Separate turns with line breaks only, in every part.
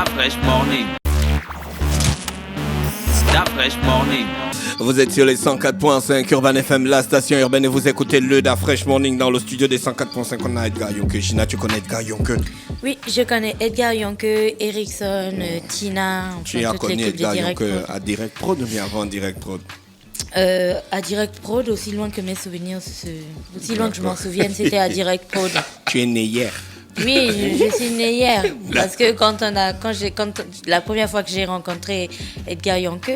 Fresh Morning. Fresh Morning.
Vous êtes sur les 104.5 Urban FM, la station urbaine, et vous écoutez le Da Fresh Morning dans le studio des 104.5. On a Edgar Yonke. Gina, tu connais Edgar Yonke?
Oui, je connais Edgar Yonke, Erickson, Tina.
Tu as connu Edgar Yonke à Direct Prod ou bien avant Direct Prod?
À Direct Prod, aussi loin que mes souvenirs, aussi loin que je m'en souvienne, c'était à Direct Prod.
Tu es né hier?
Oui, je suis née hier. Parce que quand la première fois que j'ai rencontré Edgar Yonke,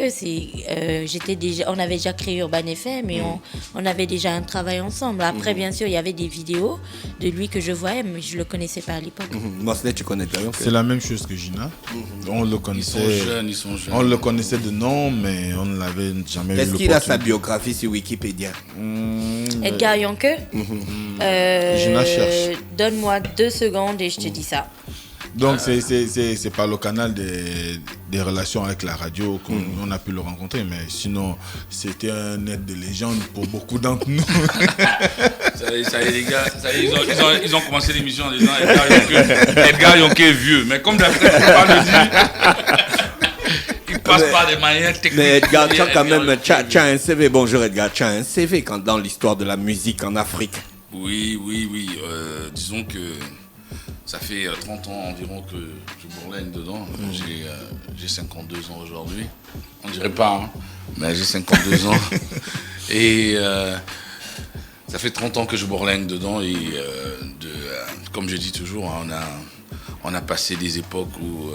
on avait déjà créé Urban FM et on avait déjà un travail ensemble. Après, bien sûr, il y avait des vidéos de lui que je voyais, mais je ne le connaissais pas à l'époque.
Mosley, tu connais Edgar Yonke?
C'est la même chose que Gina. On le connaissait.
Ils sont jeunes.
On le connaissait de nom, mais on ne l'avait jamais vu.
Est-ce qu'il a sa biographie sur Wikipédia?
Edgar Yonke
Gina cherche.
Donne-moi 2 secondes et je te dis ça.
Donc c'est par le canal des relations avec la radio qu'on a pu le rencontrer, mais sinon c'était un être de légende pour beaucoup d'entre nous.
Ça y est les gars, ils ont commencé l'émission en disant Edgar Yonke est vieux, mais comme d'après le pas le dire, il passe par des manières techniques.
Mais Edgar, tu as quand même un CV. Bonjour Edgar, tu as un CV dans l'histoire de la musique en Afrique.
Oui. Disons que ça fait 30 ans environ que je bourlingue dedans. J'ai 52 ans aujourd'hui. On dirait pas, mais j'ai 52 ans. Et ça fait 30 ans que je bourlingue dedans. Et comme je dis toujours, on a passé des époques où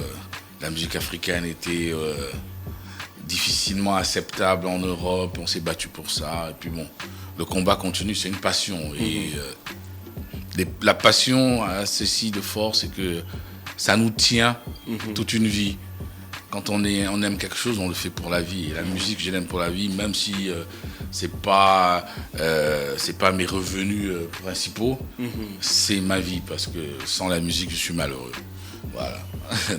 la musique africaine était difficilement acceptable en Europe. On s'est battu pour ça. Et puis bon, le combat continue, c'est une passion. Et la passion a ceci de fort, c'est que ça nous tient toute une vie. Quand on aime quelque chose, on le fait pour la vie. Et la musique, je l'aime pour la vie, même si c'est pas mes revenus principaux, c'est ma vie, parce que sans la musique, je suis malheureux. Voilà.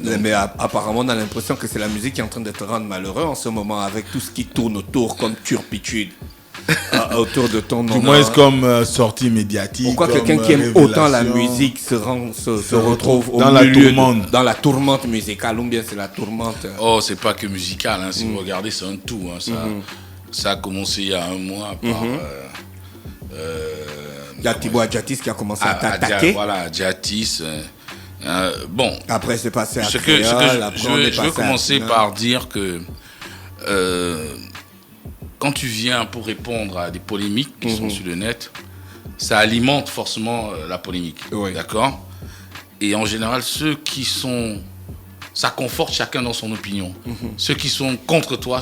Donc,
mais apparemment, on a l'impression que c'est la musique qui est en train de te rendre malheureux en ce moment, avec tout ce qui tourne autour, comme turpitude. Autour de ton nom.
Du moins comme sortie médiatique.
Pourquoi quelqu'un qui aime autant la musique se retrouve
dans la tourmente.
Dans la tourmente musicale, ou bien c'est la tourmente?
Oh, c'est pas que musical, si vous regardez, c'est un tout. Ça a commencé il y a un mois par...
il y a Thibaut Adjatis qui a commencé à t'attaquer.
Voilà, Adjatis. Bon.
Après, c'est passé à
je veux commencer par dire que... quand tu viens pour répondre à des polémiques qui sont sur le net, ça alimente forcément la polémique. Oui. D'accord? Et en général, ça conforte chacun dans son opinion. Ceux qui sont contre toi,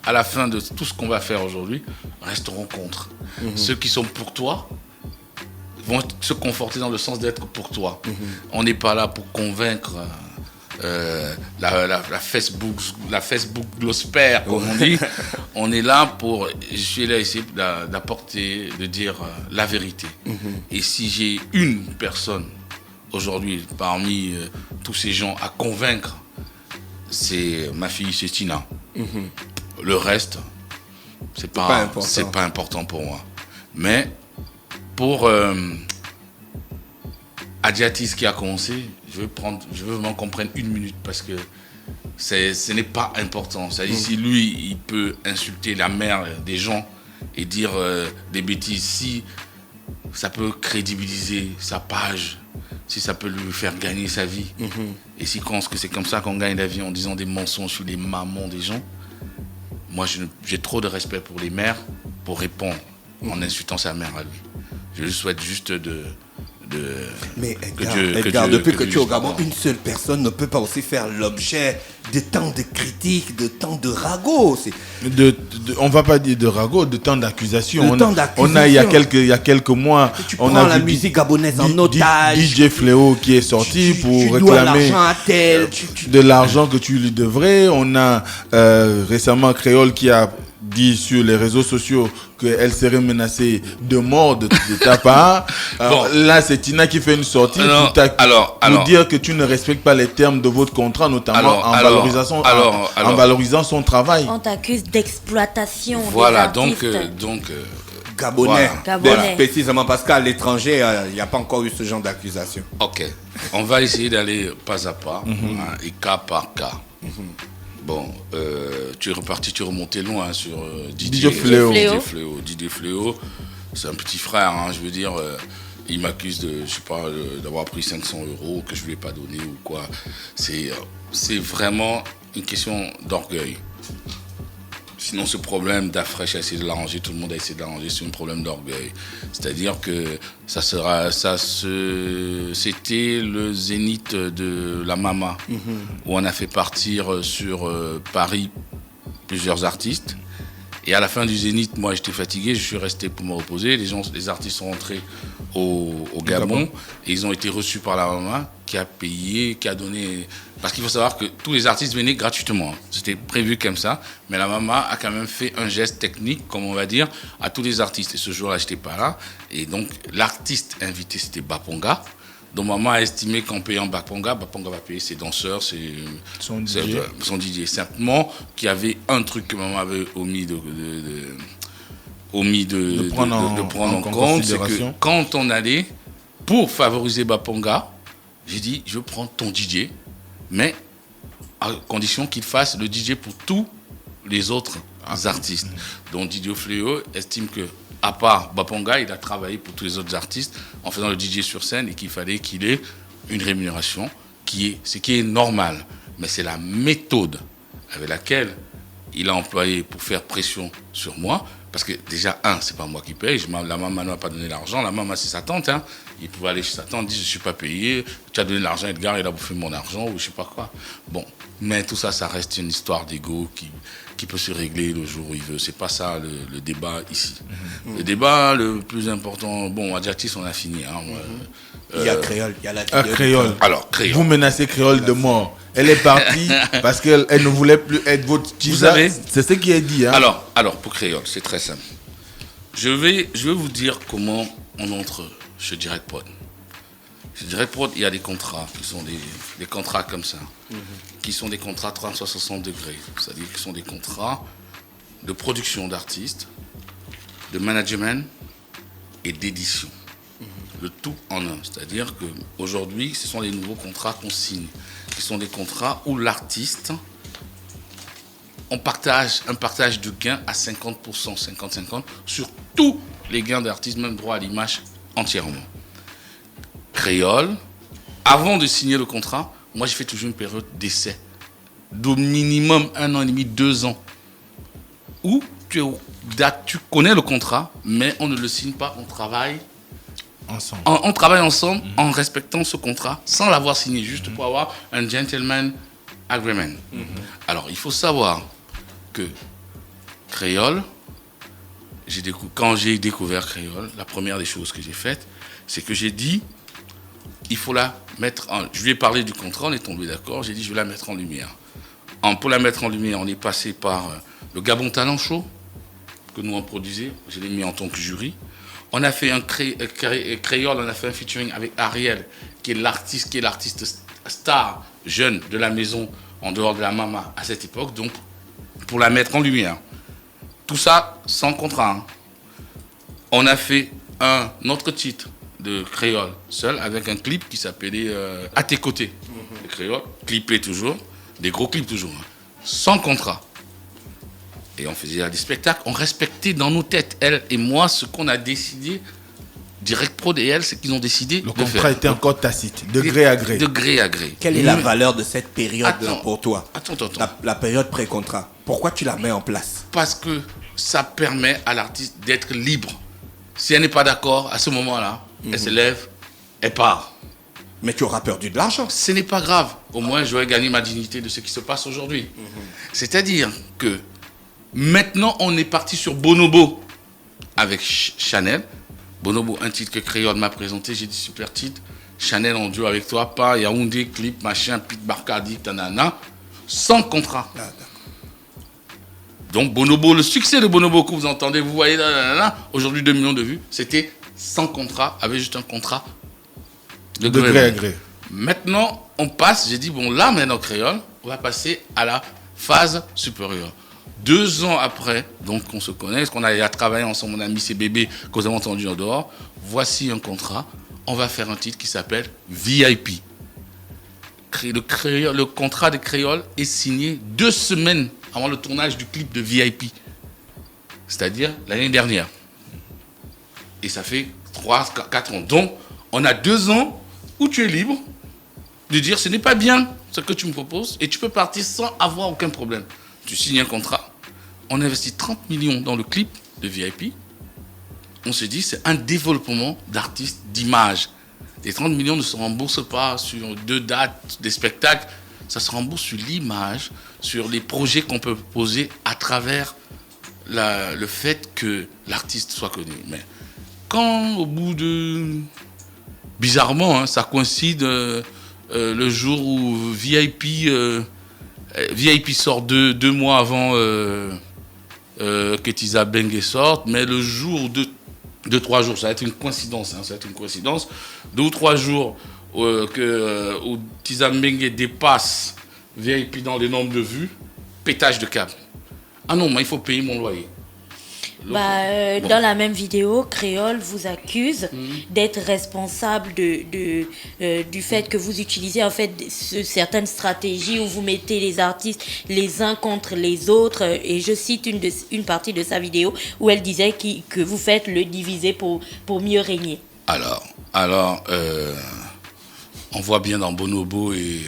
à la fin de tout ce qu'on va faire aujourd'hui, resteront contre. Ceux qui sont pour toi vont se conforter dans le sens d'être pour toi. On n'est pas là pour convaincre... la Facebook glossphère, comme on dit. On est là je suis là essayer d'apporter, de dire la vérité. Et si j'ai une personne aujourd'hui parmi tous ces gens à convaincre, c'est ma fille, c'est Tina. Le reste, c'est pas important pour moi. Mais pour Adjatis qui a commencé, je veux vraiment qu'on prenne 1 minute, parce que ce n'est pas important. C'est-à-dire, si lui, il peut insulter la mère des gens et dire des bêtises, si ça peut crédibiliser sa page, si ça peut lui faire gagner sa vie, et s'il pense que c'est comme ça qu'on gagne la vie en disant des mensonges sur les mamans des gens, moi, j'ai trop de respect pour les mères pour répondre en insultant sa mère à lui. Je lui souhaite juste
Mais Edgar, depuis que tu es au Gabon, une seule personne ne peut pas aussi faire l'objet de tant de critiques, de tant de ragots.
On ne va pas dire de ragots, de tant d'accusations. Il y a quelques mois,
on a la musique gabonaise en otage.
DJ Fléau qui est sorti pour réclamer de l'argent que tu lui devrais. On a récemment Créole qui a dit sur les réseaux sociaux qu'elle serait menacée de mort de ta part. Alors, là, c'est Tina qui fait une sortie pour dire que tu ne respectes pas les termes de votre contrat, notamment en valorisant son travail.
On t'accuse d'exploitation.
Voilà,
des
donc
Gabonais.
Gabonais.
Précisément parce qu'à l'étranger, il n'y a pas encore eu ce genre d'accusation.
Ok, on va essayer d'aller pas à pas, et cas par cas. Bon, tu es reparti, tu es remonté loin sur
Didier Fléau.
Didier Fléau, c'est un petit frère, je veux dire, il m'accuse de, je sais pas, d'avoir pris 500 €, que je ne lui ai pas donné ou quoi. C'est vraiment une question d'orgueil. Sinon, ce problème d'Afresh a essayé de l'arranger, tout le monde a essayé de l'arranger, c'est un problème d'orgueil. C'est-à-dire que c'était le zénith de la Mama, où on a fait partir sur Paris plusieurs artistes. Et à la fin du zénith, moi j'étais fatigué, je suis resté pour me reposer. Les artistes sont rentrés au Gabon et ils ont été reçus par la Mama qui a payé, qui a donné. Parce qu'il faut savoir que tous les artistes venaient gratuitement. C'était prévu comme ça. Mais la Mama a quand même fait un geste technique, comme on va dire, à tous les artistes. Et ce jour-là, je n'étais pas là. Et donc, l'artiste invité, c'était Baponga. Donc, Maman a estimé qu'en payant Baponga va payer ses danseurs, son DJ. Simplement qu'il y avait un truc que Maman avait omis de prendre en compte, c'est que quand on allait, pour favoriser Baponga, j'ai dit, je prends ton DJ, mais à condition qu'il fasse le DJ pour tous les autres artistes. Donc Didier Fléau estime que, à part Baponga, il a travaillé pour tous les autres artistes en faisant le DJ sur scène et qu'il fallait qu'il ait une rémunération ce qui est normal. Mais c'est la méthode avec laquelle il a employé pour faire pression sur moi. Parce que déjà, c'est pas moi qui paye. La maman ne m'a pas donné l'argent. La maman, c'est sa tante. Il pouvait aller chez sa tante, dire je ne suis pas payé. Tu as donné l'argent, Edgar, il a bouffé mon argent ou je ne sais pas quoi. Bon, mais tout ça, ça reste une histoire d'ego qui peut se régler le jour où il veut. C'est pas ça le débat ici. Le débat le plus important, bon, à Adjectif, on a fini.
Il y a Créole, il y a la
Créole.
Alors, Créole.
Vous menacez Créole de mort. Elle est partie parce qu'elle ne voulait plus être votre teaser.
Vous savez,
c'est ce qui est dit.
Alors, pour Créole, c'est très simple. Je vais vous dire comment on entre chez Direct Prod. Chez Direct Prod, il y a des contrats qui sont des contrats comme ça, qui sont des contrats 360 degrés. C'est-à-dire qui sont des contrats de production d'artistes, de management et d'édition. Le tout en un. C'est-à-dire qu'aujourd'hui, ce sont les nouveaux contrats qu'on signe, qui sont des contrats où l'artiste, on partage un partage de gains à 50%, 50-50, sur tous les gains d'artistes, même droit à l'image entièrement. Créole, avant de signer le contrat, moi j'ai fait toujours une période d'essai, d'au minimum 1 an et demi, 2 ans, où tu connais le contrat, mais on ne le signe pas, on travaille ensemble. On travaille ensemble en respectant ce contrat, sans l'avoir signé, juste pour avoir un gentleman agreement. Alors, il faut savoir que Créole, quand j'ai découvert Créole, la première des choses que j'ai faites, c'est que j'ai dit, il faut la mettre en... Je lui ai parlé du contrat, on est tombé d'accord, j'ai dit, je vais la mettre en lumière. Pour la mettre en lumière, on est passé par le Gabon Talent Show, que nous on produisait, je l'ai mis en tant que jury. On a fait un Créole, on a fait un featuring avec Ariel, qui est l'artiste star jeune de la maison, en dehors de la Mama à cette époque, donc pour la mettre en lumière. Tout ça sans contrat. On a fait un autre titre de Créole seul, avec un clip qui s'appelait À tes côtés. Le Créole, clippé toujours, des gros clips toujours, sans contrat. Et on faisait des spectacles, on respectait dans nos têtes, elle et moi, ce qu'on a décidé, Direct Prod et elle, c'est qu'ils ont décidé
de faire. Le contrat était encore tacite, de gré à gré.
De gré à gré.
Quelle est la valeur de cette période pour toi?
Attends.
La période pré-contrat. Pourquoi tu la mets en place?
Parce que ça permet à l'artiste d'être libre. Si elle n'est pas d'accord, à ce moment-là, elle se lève, elle part.
Mais tu auras perdu de l'argent.
Ce n'est pas grave. Au moins, j'aurais gagné ma dignité de ce qui se passe aujourd'hui. C'est-à-dire que maintenant, on est parti sur Bonobo avec Chanel. Bonobo, un titre que Créole m'a présenté, j'ai dit super titre. Chanel en duo avec toi, pas Yaoundé, clip, machin, Pete Barcardi, tanana, sans contrat. Donc Bonobo, le succès de Bonobo que vous entendez, vous voyez, aujourd'hui 2 millions de vues, c'était sans contrat, avec juste un contrat de gré à gré. Maintenant, on passe, j'ai dit, bon là maintenant Créole, on va passer à la phase supérieure. 2 ans après, donc on se connaît, qu'on a travaillé ensemble, on a mis ces bébés que vous avez entendus en dehors, voici un contrat, on va faire un titre qui s'appelle VIP. Le contrat de Créole est signé 2 semaines avant le tournage du clip de VIP. C'est-à-dire l'année dernière. Et ça fait 3-4 ans. Donc, on a 2 ans où tu es libre de dire ce n'est pas bien ce que tu me proposes et tu peux partir sans avoir aucun problème. Tu signes un contrat, on investit 30 millions dans le clip de VIP. On se dit c'est un développement d'artistes, d'image. Les 30 millions ne se remboursent pas sur 2 dates des spectacles, ça se rembourse sur l'image, sur les projets qu'on peut poser à travers le fait que l'artiste soit connu. Mais quand au bout de... Bizarrement, ça coïncide le jour où VIP sort 2 mois avant que Tisa Bengue sorte, mais le jour 2-3 jours, ça va être une coïncidence, ça va être une coïncidence, 2 ou 3 jours où Tisa Bengue dépasse VIP dans les nombres de vues, pétage de câble. Ah non, moi il faut payer mon loyer.
Dans la même vidéo, Créole vous accuse d'être responsable du fait que vous utilisez en fait certaines stratégies où vous mettez les artistes les uns contre les autres. Et je cite une partie de sa vidéo où elle disait que vous faites le diviser pour mieux régner.
Alors, on voit bien dans Bonobo et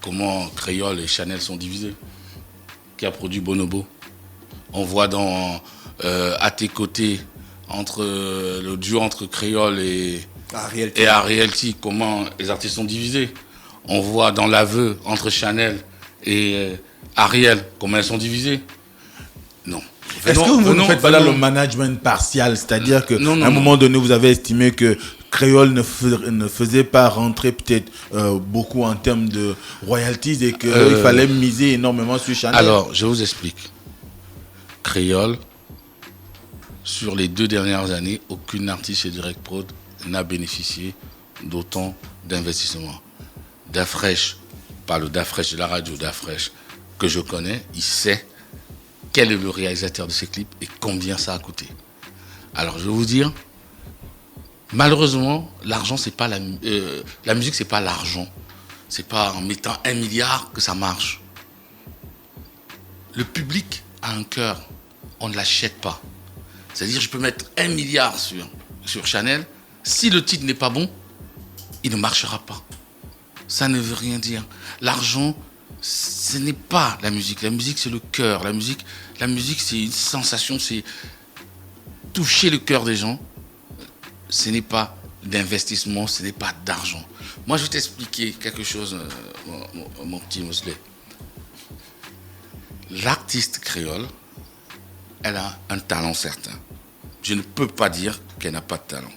comment Créole et Chanel sont divisés. Qui a produit Bonobo? On voit dans À tes côtés, le duo entre Créole et Arielty, comment les artistes sont divisés. On voit dans L'Aveu entre Chanel et Ariel, comment elles sont divisées. Non.
Est-ce que vous ne faites pas là le management partial, c'est-à-dire qu'à un moment donné, vous avez estimé que Créole ne faisait pas rentrer peut-être beaucoup en termes de royalties et qu'il fallait miser énormément sur Chanel?
Alors, je vous explique. Créole, sur les 2 dernières années, aucune artiste chez Direct Prod n'a bénéficié d'autant d'investissements. Dafresh, parle d'Afresh, de la radio d'Afresh, que je connais, il sait quel est le réalisateur de ces clips et combien ça a coûté. Alors, je vais vous dire, malheureusement, l'argent, c'est pas la musique, c'est pas l'argent. C'est pas en mettant 1 milliard que ça marche. Le public a un cœur, on ne l'achète pas. C'est-à-dire, je peux mettre 1 milliard sur Chanel, si le titre n'est pas bon, il ne marchera pas. Ça ne veut rien dire. L'argent, ce n'est pas la musique. La musique, c'est le cœur. La musique, c'est une sensation, c'est toucher le cœur des gens. Ce n'est pas d'investissement, ce n'est pas d'argent. Moi, je vais t'expliquer quelque chose, mon petit Mosley. L'artiste créole, elle a un talent certain. Je ne peux pas dire qu'elle n'a pas de talent.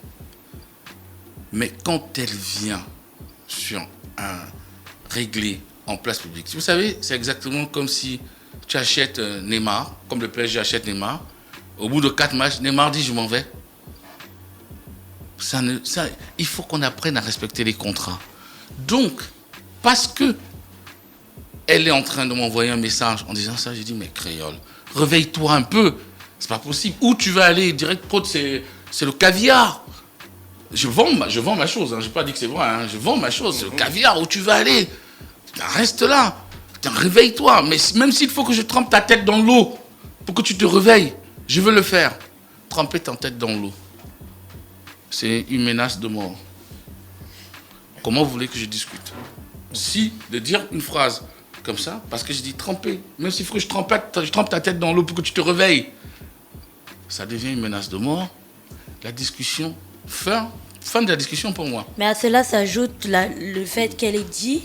Mais quand elle vient sur un réglé en place publique, vous savez, c'est exactement comme si tu achètes Neymar, comme le PSG achète Neymar. Au bout de 4 matchs, Neymar dit « je m'en vais ». Il faut qu'on apprenne à respecter les contrats. Donc, parce que elle est en train de m'envoyer un message en disant ça, j'ai dit, mais Créole, réveille-toi un peu. C'est pas possible. Où tu vas aller? Direct Prod, c'est le caviar. Je vends ma chose. Hein. Je n'ai pas dit que c'est vrai. Hein. Je vends ma chose. C'est le caviar. Où tu vas aller? Putain, reste là. Putain, réveille-toi. Mais même s'il faut que je trempe ta tête dans l'eau pour que tu te réveilles, je veux le faire. Tremper ta tête dans l'eau. C'est une menace de mort. Comment vous voulez que je discute? Si, de dire une phrase comme ça, parce que je dis tremper, même s'il faut que je trempe ta tête dans l'eau pour que tu te réveilles, ça devient une menace de mort. La discussion, fin de la discussion pour moi.
Mais à cela s'ajoute le fait qu'elle ait dit,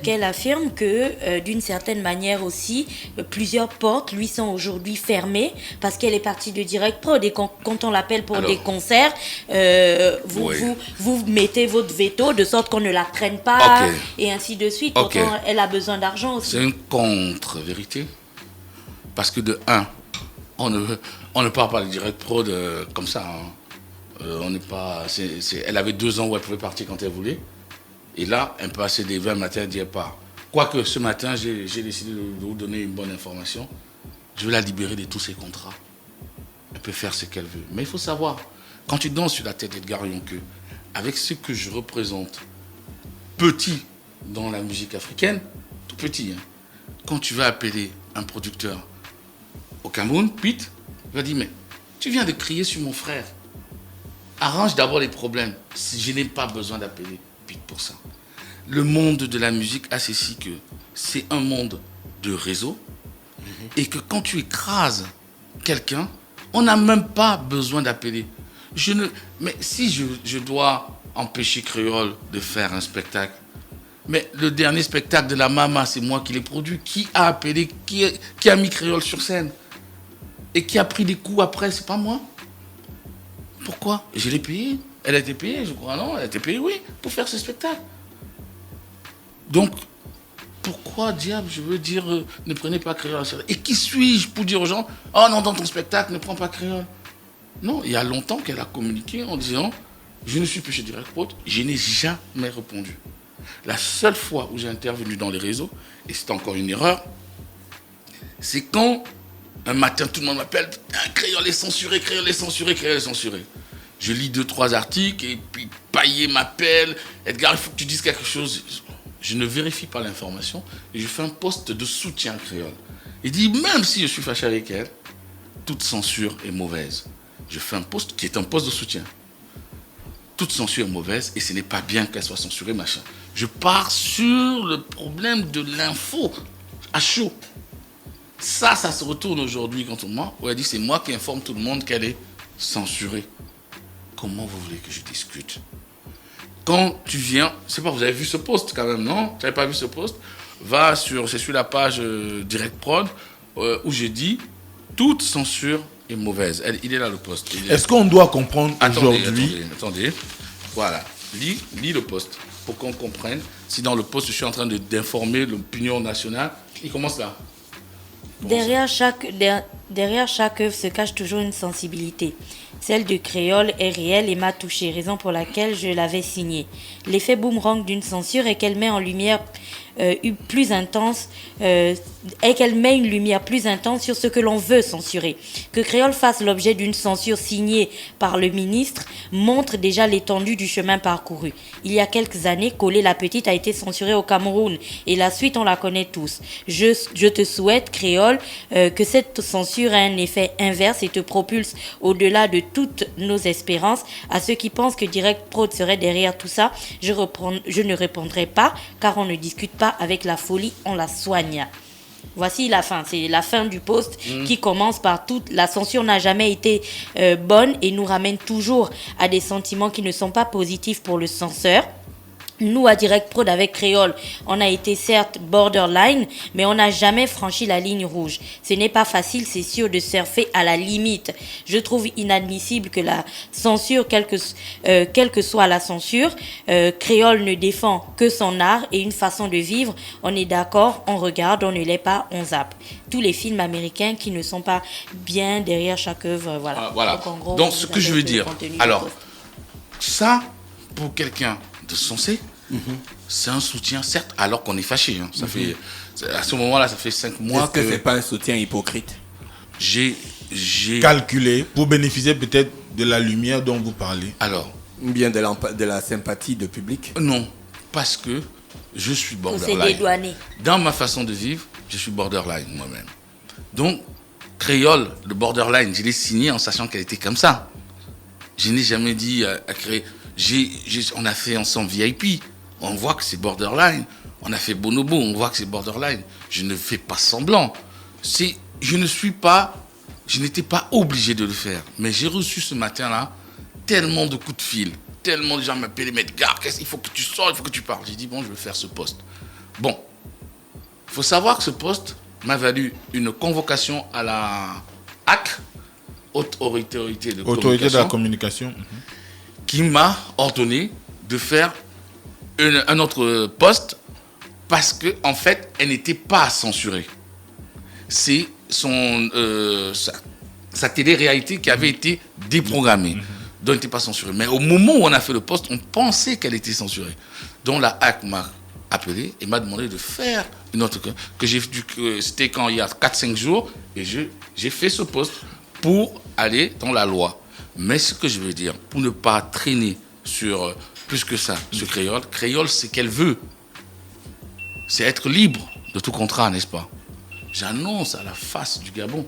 qu'elle affirme que d'une certaine manière aussi, plusieurs portes lui sont aujourd'hui fermées parce qu'elle est partie de Direct Prod et quand on l'appelle pour des concerts, vous mettez votre veto de sorte qu'on ne la prenne pas et ainsi de suite. Pourtant, elle a besoin d'argent aussi.
C'est une contre-vérité parce que de un, on ne parle pas de Direct Prod comme ça. Hein. On n'est pas. Elle avait 2 ans où elle pouvait partir quand elle voulait. Et là, elle peut passer des 20 matins, elle dit pas. Quoique ce matin, j'ai décidé de vous donner une bonne information. je vais la libérer de tous ses contrats. Elle peut faire ce qu'elle veut. Mais il faut savoir, quand tu danses sur la tête d'Edgar Yonkeu, avec ce que je représente, petit dans la musique africaine, tout petit, hein, quand tu vas appeler un producteur au Cameroun, Pete, il va dire, mais tu viens de crier sur mon frère. Arrange d'abord les problèmes. Je n'ai pas besoin d'appeler Pete pour ça. Le monde de la musique a ceci que c'est un monde de réseau et que quand tu écrases quelqu'un, on n'a même pas besoin d'appeler. Mais si je dois empêcher Créole de faire un spectacle, mais le dernier spectacle de la Mama, c'est moi qui l'ai produit. Qui a appelé, qui a mis Créole sur scène? Et qui a pris des coups après, c'est pas moi. Pourquoi? Je l'ai payé. Elle a été payée, je crois, non? Elle a été payée, oui, pour faire ce spectacle. Donc, pourquoi, diable, je veux dire, ne prenez pas Créole? Et qui suis-je pour dire aux gens, oh non, dans ton spectacle, ne prends pas Créole? Non, il y a longtemps qu'elle a communiqué en disant, je ne suis plus chez Direct Prod, je n'ai jamais répondu. La seule fois où j'ai intervenu dans les réseaux, et c'est encore une erreur, c'est quand un matin tout le monde m'appelle, Créole est censuré, Créole est censuré, Créole est censuré. Je lis 2-3 articles et puis Payet m'appelle, Edgar, il faut que tu dises quelque chose. Je ne vérifie pas l'information et je fais un post de soutien à Créole. Il dit, même si je suis fâché avec elle, toute censure est mauvaise. Je fais un post qui est un post de soutien. Toute censure est mauvaise et ce n'est pas bien qu'elle soit censurée, machin. Je pars sur le problème de l'info à chaud. Ça se retourne aujourd'hui contre moi. Où elle dit, c'est moi qui informe tout le monde qu'elle est censurée. Comment vous voulez que je discute? Quand tu viens, c'est pas, vous avez vu ce post quand même, non? Vous n'avez pas vu ce post? C'est sur la page Direct Prod où j'ai dit, toute censure est mauvaise. Il est là le post.
Est-ce qu'on doit comprendre aujourd'hui...
Attendez. Voilà. Lis le post pour qu'on comprenne si dans le post je suis en train d'informer l'opinion nationale. Il commence là.
Derrière chaque œuvre se cache toujours une sensibilité. Celle de Créole est réelle et m'a touchée, raison pour laquelle je l'avais signée. L'effet boomerang d'une censure est qu'elle met en lumière plus intense une lumière plus intense sur ce que l'on veut censurer. Que Créole fasse l'objet d'une censure signée par le ministre montre déjà l'étendue du chemin parcouru. Il y a quelques années, Collé la Petite a été censurée au Cameroun et la suite on la connaît tous. Je te souhaite, Créole, que cette censure ait un effet inverse et te propulse au-delà de toutes nos espérances. À ceux qui pensent que Direct Prod serait derrière tout ça, je ne répondrai pas car on ne discute pas avec la folie, on la soigne. Voici la fin, c'est la fin du post qui commence par toute la censure n'a jamais été bonne et nous ramène toujours à des sentiments qui ne sont pas positifs pour le censeur. Nous, à Direct Prod avec Créole, on a été certes borderline, mais on n'a jamais franchi la ligne rouge. Ce n'est pas facile, c'est sûr, de surfer à la limite. Je trouve inadmissible que la censure, quelle que soit la censure, Créole ne défend que son art et une façon de vivre. On est d'accord, on regarde, on ne l'est pas, on zappe. Tous les films américains qui ne sont pas bien derrière chaque œuvre, voilà.
Voilà. Donc, en gros, ce que je veux dire, alors, ça, pour quelqu'un de sensé, c'est un soutien, certes, alors qu'on est fâché. Hein. Ça fait, à ce moment-là, ça fait 5 mois.
Est-ce que c'est pas un soutien hypocrite?
J'ai
calculé pour bénéficier peut-être de la lumière dont vous parlez.
Alors,
ou bien de la sympathie de public?
Non, parce que je suis borderline. Dans ma façon de vivre, je suis borderline moi-même. Donc, Créole, le borderline, je l'ai signé en sachant qu'elle était comme ça. Je n'ai jamais dit à créer. On a fait ensemble VIP, on voit que c'est borderline. On a fait Bonobo, on voit que c'est borderline. Je ne fais pas semblant. Je n'étais pas obligé de le faire. Mais j'ai reçu ce matin-là tellement de coups de fil, tellement de gens m'appelaient, mais Edgar, il faut que tu sors, il faut que tu parles. J'ai dit, bon, je vais faire ce poste. Bon, il faut savoir que ce poste m'a valu une convocation à la HAC, Autorité
de la communication.
Qui m'a ordonné de faire un autre poste parce que en fait, elle n'était pas censurée. C'est sa télé-réalité qui avait été déprogrammée, donc elle n'était pas censurée. Mais au moment où on a fait le poste, on pensait qu'elle était censurée. Donc la HAC m'a appelé et m'a demandé de faire une autre c'était quand il y a 4-5 jours et j'ai fait ce poste pour aller dans la loi. Mais ce que je veux dire, pour ne pas traîner sur plus que ça, sur Créole, c'est qu'elle veut. C'est être libre de tout contrat, n'est-ce pas? J'annonce à la face du Gabon,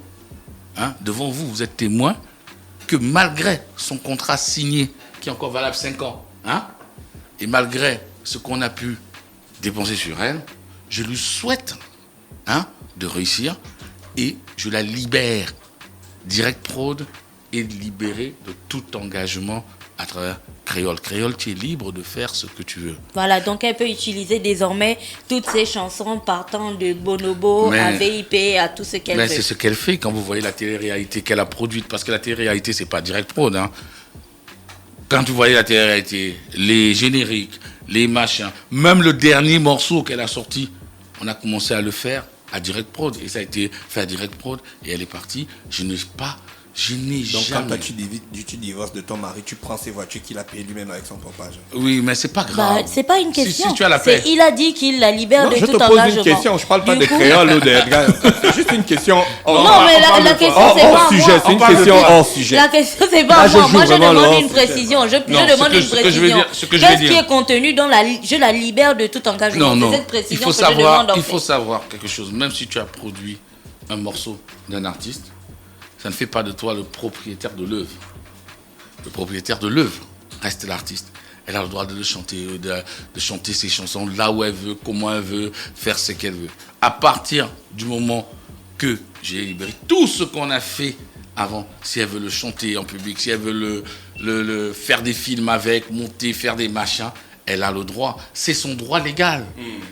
devant vous, vous êtes témoins, que malgré son contrat signé, qui est encore valable 5 ans, et malgré ce qu'on a pu dépenser sur elle, je lui souhaite de réussir et je la libère. Direct Prod est libéré de tout engagement à travers Créole. Créole, tu es libre de faire ce que tu veux.
Voilà, donc elle peut utiliser désormais toutes ses chansons partant de Bonobo à VIP, à tout ce qu'elle veut.
Mais c'est ce qu'elle fait quand vous voyez la télé-réalité qu'elle a produite. Parce que la télé-réalité, c'est pas Direct Prod. Quand vous voyez la télé-réalité, les génériques, les machins, même le dernier morceau qu'elle a sorti, on a commencé à le faire à Direct Prod. Et ça a été fait à Direct Prod et elle est partie. Je n'ai
Donc
jamais...
quand toi tu divorces de ton mari, tu prends ses voitures qu'il a payées lui-même avec son pompage.
Oui, mais c'est pas grave.
C'est pas une question.
Si tu as la paix.
Il a dit qu'il la libère de tout engagement.
Je te pose une question, je parle pas de Créole ou de... C'est juste une question...
Non, mais la question c'est pas
hors sujet, c'est une question hors sujet.
La question c'est pas moi. Moi je demande une précision. Je demande une précision. Qu'est-ce qui est contenu dans je la libère de tout engagement?
Non,
cette précision
il faut savoir quelque chose. Même si tu as produit un morceau d'un artiste, ça ne fait pas de toi le propriétaire de l'œuvre. Le propriétaire de l'œuvre reste l'artiste. Elle a le droit de le chanter, de chanter ses chansons là où elle veut, comment elle veut, faire ce qu'elle veut. À partir du moment que j'ai libéré tout ce qu'on a fait avant, si elle veut le chanter en public, si elle veut le faire des films avec, monter, faire des machins, elle a le droit. C'est son droit légal.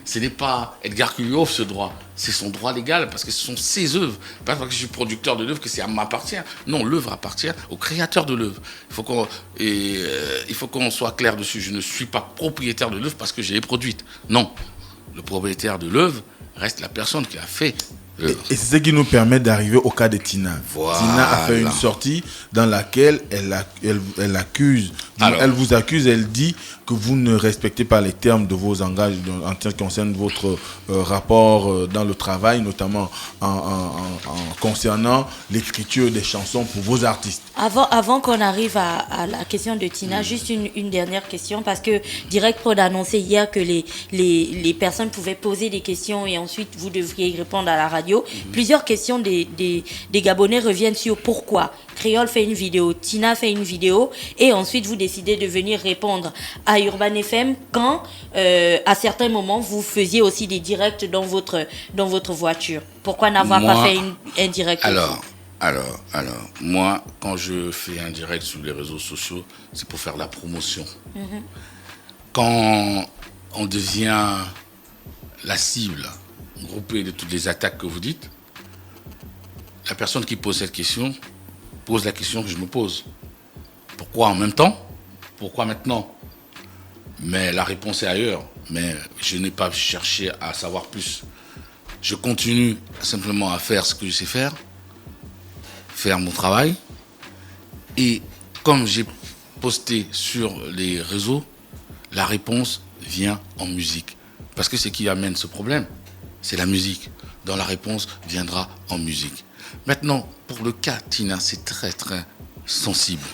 Ce n'est pas Edgar qui lui offre ce droit. C'est son droit légal parce que ce sont ses œuvres. Pas parce que je suis producteur de l'œuvre que ça m'appartient. Non, l'œuvre appartient au créateur de l'œuvre. Il faut qu'on soit clair dessus. Je ne suis pas propriétaire de l'œuvre parce que je l'ai produite. Non. Le propriétaire de l'œuvre reste la personne qui a fait l'œuvre.
Et c'est ce qui nous permet d'arriver au cas de Tina.
Voilà.
Tina a fait une sortie dans laquelle elle accuse, elle vous accuse, elle dit que vous ne respectez pas les termes de vos engagements en ce qui concerne votre rapport dans le travail, notamment en concernant l'écriture des chansons pour vos artistes.
Avant qu'on arrive à la question de Tina, juste une dernière question, parce que Direct Prod a annoncé hier que les personnes pouvaient poser des questions et ensuite vous devriez y répondre à la radio. Plusieurs questions des Gabonais reviennent sur pourquoi Créole fait une vidéo, Tina fait une vidéo, et ensuite vous décidez de venir répondre à Urban FM quand, à certains moments, vous faisiez aussi des directs dans votre voiture. Pourquoi n'avoir pas fait un direct
Alors, moi, quand je fais un direct sur les réseaux sociaux, c'est pour faire la promotion. Quand on devient la cible groupée de toutes les attaques que vous dites, la personne qui pose cette question pose la question que je me pose. Pourquoi en même temps? Pourquoi maintenant? Mais la réponse est ailleurs. Mais je n'ai pas cherché à savoir plus. Je continue simplement à faire ce que je sais faire mon travail. Et comme j'ai posté sur les réseaux, la réponse vient en musique. Parce que ce qui amène ce problème, c'est la musique. Dans la réponse viendra en musique. Maintenant, pour le cas Tina, c'est très très sensible.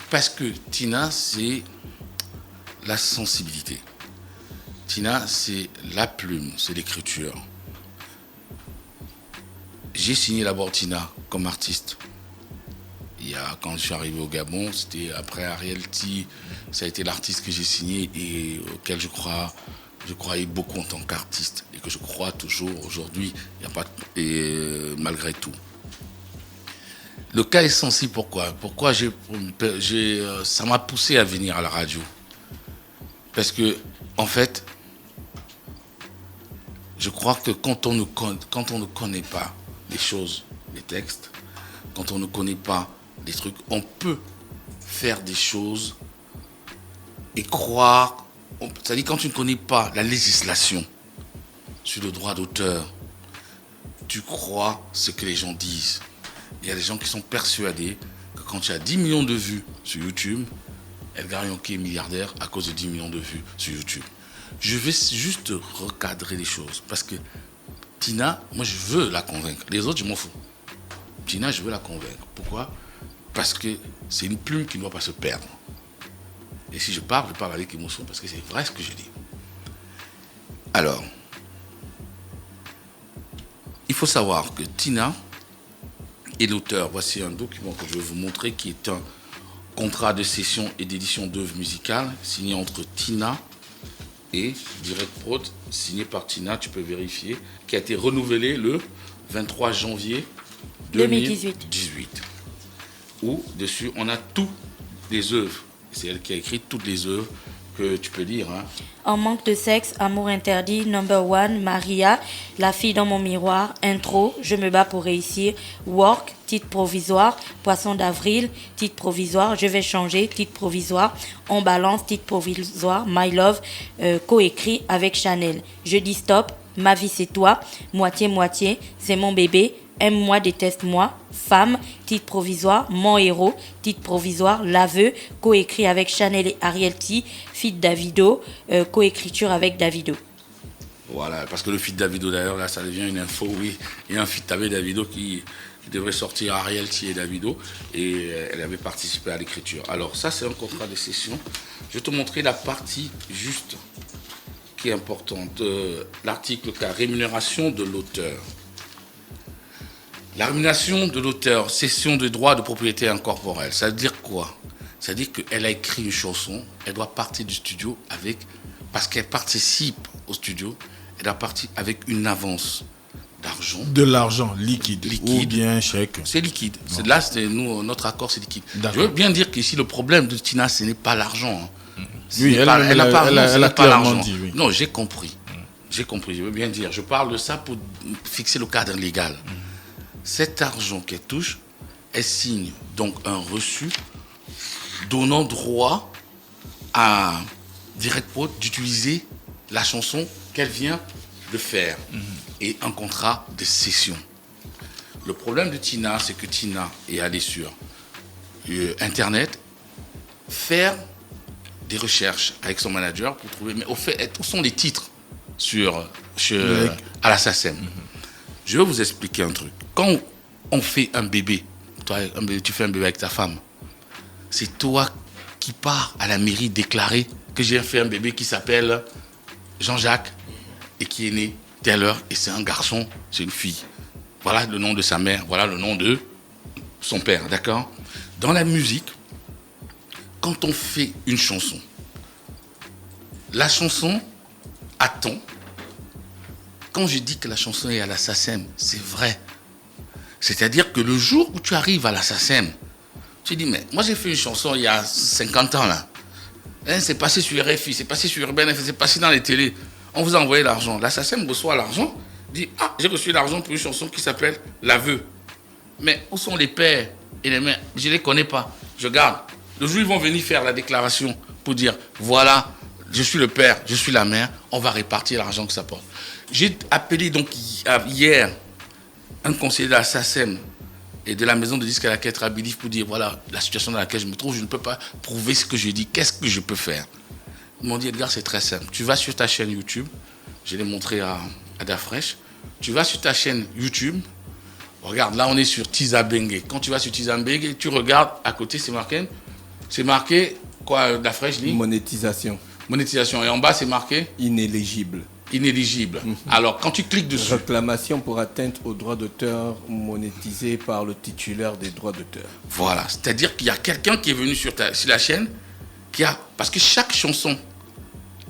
Parce que Tina, c'est la sensibilité. Tina, c'est la plume, c'est l'écriture. J'ai signé d'abord Tina comme artiste. Quand je suis arrivé au Gabon, c'était après Ariel T. Ça a été l'artiste que j'ai signé et auquel je croyais beaucoup en tant qu'artiste et que je crois toujours aujourd'hui, malgré tout. Le cas est sensible, pourquoi ça m'a poussé à venir à la radio. Parce que, en fait, je crois que quand on ne connaît pas les choses, les textes, quand on ne connaît pas les trucs, on peut faire des choses et croire. C'est-à-dire quand tu ne connais pas la législation sur le droit d'auteur, tu crois ce que les gens disent. Il y a des gens qui sont persuadés que quand tu as 10 millions de vues sur YouTube, Edgar Yonké est milliardaire à cause de 10 millions de vues sur YouTube. Je vais juste recadrer les choses. Parce que Tina, moi, je veux la convaincre. Les autres, je m'en fous. Tina, je veux la convaincre. Pourquoi ? Parce que c'est une plume qui ne doit pas se perdre. Et si je parle avec émotion parce que c'est vrai ce que je dis. Alors, il faut savoir que Tina est l'auteur. Voici un document que je vais vous montrer qui est un contrat de cession et d'édition d'œuvres musicales signé entre Tina et Direct Prod, signé par Tina, tu peux vérifier, qui a été renouvelé le 23 janvier 2018. Où dessus on a toutes les œuvres. C'est elle qui a écrit toutes les œuvres que tu peux lire. Hein.
En manque de sexe, amour interdit, number one, Maria, la fille dans mon miroir, intro, je me bats pour réussir, work, titre provisoire, poisson d'avril, titre provisoire, je vais changer, titre provisoire, on balance, titre provisoire, my love, coécrit avec Chanel. Je dis stop, ma vie c'est toi, moitié-moitié, c'est mon bébé, aime-moi, déteste-moi, femme, titre provisoire, mon héros, titre provisoire, l'aveu, coécrit avec Chanel et Ariel T, feat Davido, coécriture avec Davido.
Voilà, parce que le feat Davido d'ailleurs, là ça devient une info, oui, il y a un feat avec Davido qui devrait sortir, Ariel T et Davido, et elle avait participé à l'écriture. Alors ça c'est un contrat de cession. Je vais te montrer la partie juste qui est importante. L'article 4, rémunération de l'auteur. La rémunération de l'auteur, cession de droits de propriété incorporelle, ça veut dire quoi ? Ça veut dire qu'elle a écrit une chanson, elle doit partir du studio avec, parce qu'elle participe au studio, elle doit partir avec une avance d'argent.
De l'argent liquide ou bien chèque.
C'est liquide. C'est là, nous, notre accord, c'est liquide. D'accord. Je veux bien dire qu'ici, le problème de Tina, ce n'est pas l'argent. Hein.
Oui, elle a clairement dit. Oui.
Non, j'ai compris. J'ai compris, je veux bien dire. Je parle de ça pour fixer le cadre légal. Cet argent qu'elle touche, elle signe donc un reçu donnant droit à Direct Prod d'utiliser la chanson qu'elle vient de faire et un contrat de cession. Le problème de Tina, c'est que Tina est allée sur Internet faire des recherches avec son manager pour trouver, mais au fait, où sont les titres à la SACEM. Je vais vous expliquer un truc. Quand on fait un bébé, tu fais un bébé avec ta femme, c'est toi qui pars à la mairie déclarer que j'ai fait un bébé qui s'appelle Jean-Jacques et qui est né telle heure et c'est un garçon, c'est une fille. Voilà le nom de sa mère, voilà le nom de son père, d'accord ? Dans la musique, quand on fait une chanson, la chanson attend. Quand je dis que la chanson est à la SACEM, c'est vrai. C'est-à-dire que le jour où tu arrives à la SACEM, tu dis, mais moi j'ai fait une chanson il y a 50 ans là. C'est passé sur RFI, c'est passé sur Urban FM, c'est passé dans les télés. On vous a envoyé l'argent. La SACEM reçoit l'argent, dit, ah, j'ai reçu l'argent pour une chanson qui s'appelle L'aveu. Mais où sont les pères et les mères ? Je ne les connais pas. Je garde. Le jour où ils vont venir faire la déclaration pour dire, voilà, je suis le père, je suis la mère, on va répartir l'argent que ça porte. J'ai appelé donc hier un conseiller de la SACEM et de la maison de disques à laquelle je travaille pour dire voilà la situation dans laquelle je me trouve, je ne peux pas prouver ce que je dis, qu'est-ce que je peux faire ? Ils m'ont dit Edgar, c'est très simple. Tu vas sur ta chaîne YouTube, je l'ai montré à Dafresh, tu vas sur ta chaîne YouTube, regarde, là on est sur Tizabengue. Quand tu vas sur Tizabengue, tu regardes à côté, c'est marqué quoi, Dafresh dit ?
Monétisation.
Et en bas, c'est marqué ?
Inéligible.
Alors, quand tu cliques dessus...
Réclamation pour atteinte aux droits d'auteur monétisés par le titulaire des droits d'auteur.
Voilà, c'est-à-dire qu'il y a quelqu'un qui est venu sur la chaîne, parce que chaque chanson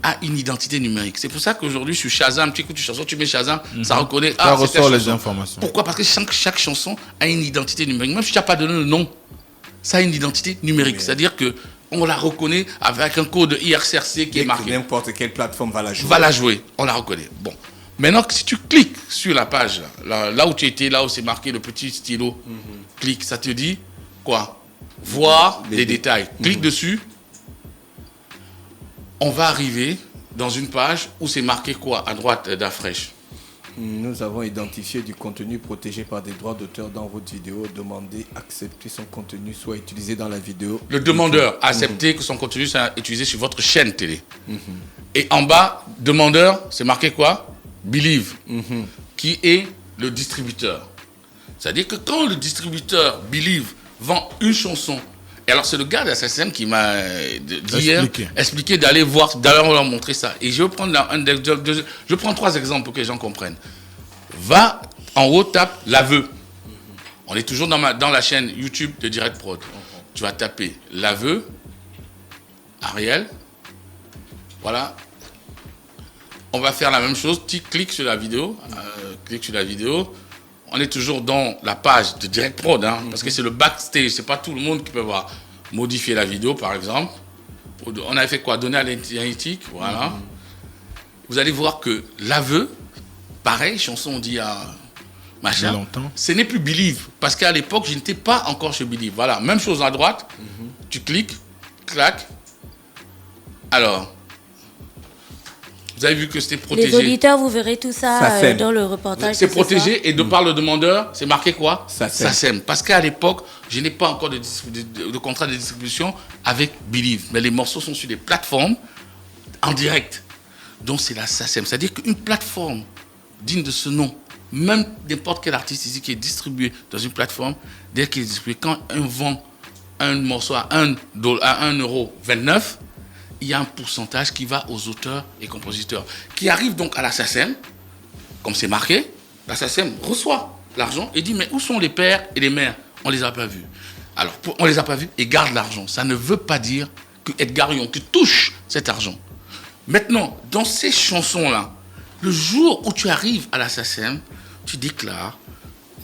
a une identité numérique. C'est pour ça qu'aujourd'hui, sur Shazam, tu écoutes une chanson, tu mets Shazam, ça reconnaît...
Ça ressort les informations.
Pourquoi ? Parce que chaque chanson a une identité numérique. Même si tu n'as pas donné le nom, ça a une identité numérique. Oui. C'est-à-dire que on la reconnaît avec un code IRCRC qui est marqué.
N'importe quelle plateforme va la jouer.
On la reconnaît. Bon. Maintenant, si tu cliques sur la page, là où tu étais, là où c'est marqué le petit stylo, clique, ça te dit quoi ? Voir les détails. Clique dessus. On va arriver dans une page où c'est marqué quoi ? À droite d'Afresh.
Nous avons identifié du contenu protégé par des droits d'auteur dans votre vidéo. Demandez, accepter son contenu soit utilisé dans la vidéo.
Le demandeur a accepté que son contenu soit utilisé sur votre chaîne télé. Et en bas, demandeur, c'est marqué quoi? Believe, qui est le distributeur. C'est-à-dire que quand le distributeur Believe vend une chanson, et alors c'est le gars de la SACEM qui m'a d'hier expliqué d'aller leur montrer ça. Et je vais prendre je prends 3 exemples pour que les gens comprennent. Va en haut, tape l'aveu. On est toujours dans la chaîne YouTube de Direct Prod. Tu vas taper l'aveu, Ariel. Voilà. On va faire la même chose. Tu cliques sur la vidéo. On est toujours dans la page de Direct Prod, parce que c'est le backstage. C'est pas tout le monde qui peut voir. Modifier la vidéo, par exemple. On avait fait quoi? Donner à l'analytique. Voilà. Vous allez voir que l'aveu, pareil, chanson, on dit à machin. Ce n'est plus Believe. Parce qu'à l'époque, je n'étais pas encore chez Believe. Voilà. Même chose à droite. Tu cliques, clac. Alors. Vous avez vu que c'était protégé.
Les auditeurs, vous verrez tout ça dans le reportage.
C'est protégé et de par le demandeur, c'est marqué quoi?
SACEM.
Parce qu'à l'époque, je n'ai pas encore de contrat de distribution avec Believe. Mais les morceaux sont sur des plateformes en direct. Donc c'est la SACEM. C'est-à-dire qu'une plateforme digne de ce nom, même n'importe quel artiste ici qui est distribué dans une plateforme, dès qu'il est distribué, quand on vend un morceau à 1,29€, il y a un pourcentage qui va aux auteurs et compositeurs, qui arrivent donc à la SACEM, comme c'est marqué. La SACEM reçoit l'argent et dit, mais où sont les pères et les mères? On ne les a pas vus. Alors, on ne les a pas vus et garde l'argent. Ça ne veut pas dire que Edgar Yonke touche cet argent. Maintenant, dans ces chansons-là, le jour où tu arrives à la SACEM, tu déclares,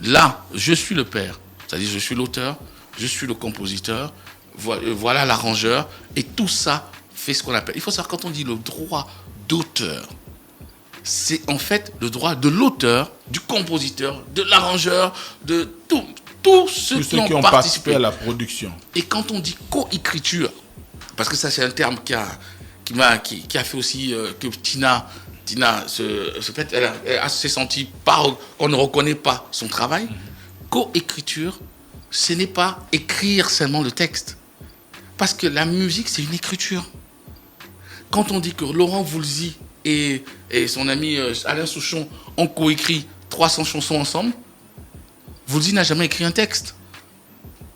là, je suis le père, c'est-à-dire je suis l'auteur, je suis le compositeur, voilà l'arrangeur, et tout ça fait ce qu'on appelle. Il faut savoir, quand on dit le droit d'auteur, c'est en fait le droit de l'auteur, du compositeur, de l'arrangeur, de tous ceux qui ont participé
à la production.
Et quand on dit co-écriture, parce que ça c'est un terme qui a fait aussi que Tina elle s'est sentie qu'on ne reconnaît pas son travail. Co-écriture, ce n'est pas écrire seulement le texte. Parce que la musique, c'est une écriture. Quand on dit que Laurent Voulzy et son ami Alain Souchon ont coécrit 300 chansons ensemble, Voulzy n'a jamais écrit un texte.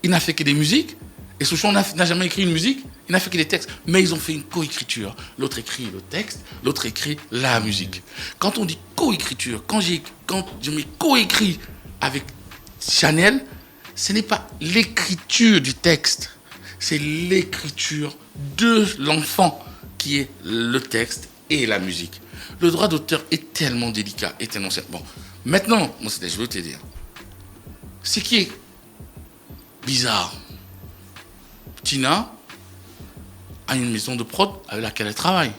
Il n'a fait que des musiques. Et Souchon n'a jamais écrit une musique. Il n'a fait que des textes. Mais ils ont fait une coécriture. L'autre écrit le texte, l'autre écrit la musique. Quand on dit coécriture, quand je m'ai coécrit avec Chanel, ce n'est pas l'écriture du texte. C'est l'écriture de l'enfant qui est le texte et la musique. Le droit d'auteur est tellement délicat et tellement simple. Bon, maintenant, je veux te dire, ce qui est bizarre, Tina a une maison de prod avec laquelle elle travaille.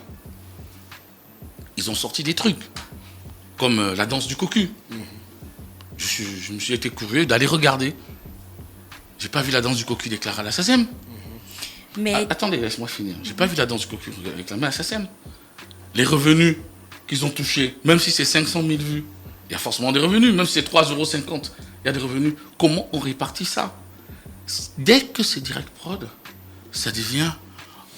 Ils ont sorti des trucs, comme la danse du cocu. Je me suis été curieux d'aller regarder. J'ai pas vu la danse du cocu déclarée à la SACEM.
Mais...
Attendez, laisse-moi finir. J'ai pas vu la danse du cocu réclamée à la SACEM. Les revenus qu'ils ont touchés, même si c'est 500 000 vues, il y a forcément des revenus. Même si c'est 3,50 €, il y a des revenus. Comment on répartit ça? Dès que c'est Direct Prod, ça devient...